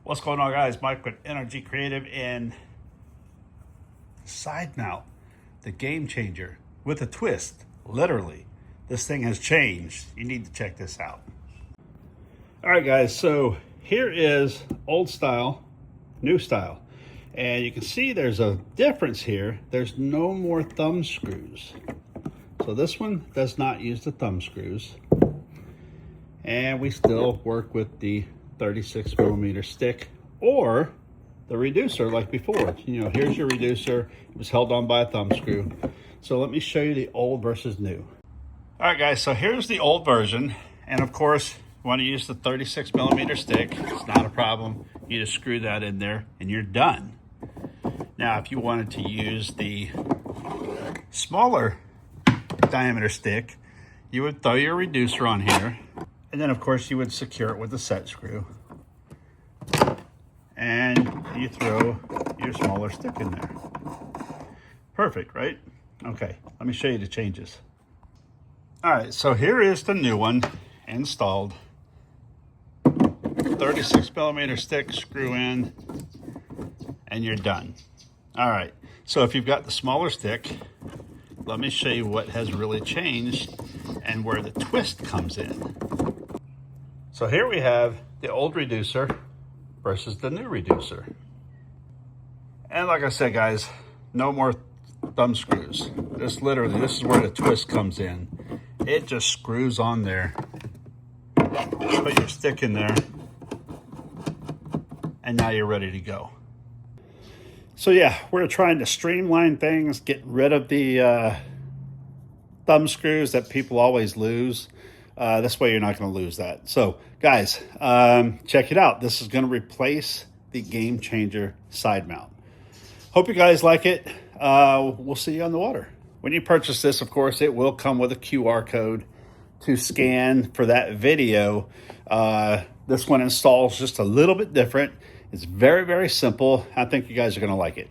What's going on, guys? Mike with NRGcreativ and side mount, the game changer with a twist. Literally, this thing has changed. You need to check this out. All right, guys, so here is old style, new style. And you can see there's a difference here. There's no more thumb screws. So this one does not use the thumb screws. And we still work with the 36 millimeter stick or the reducer like before. You know, here's your reducer. It was held on by a thumb screw. So let me show you the old versus new. All right, guys, so here's the old version. And of course, you want to use the 36 millimeter stick. It's not a problem. You just screw that in there and you're done. Now, if you wanted to use the smaller diameter stick, you would throw your reducer on here. And then, of course, you would secure it with a set screw. And you throw your smaller stick in there. Perfect, right? Okay, let me show you the changes. All right, so here is the new one installed. 36 millimeter stick, screw in, and you're done. All right, so if you've got the smaller stick, let me show you what has really changed and where the twist comes in. So here we have the old reducer versus the new reducer. And like I said, guys, no more thumb screws. This is where the twist comes in. It just screws on there. Put your stick in there, and now you're ready to go. So yeah, we're trying to streamline things, get rid of the thumb screws that people always lose. This way you're not going to lose that. So guys, check it out. This is going to replace the game changer side mount. Hope you guys like it. We'll see you on the water. When you purchase this, of course, it will come with a QR code to scan for that video. This one installs just a little bit different. It's very, very simple. I think you guys are going to like it.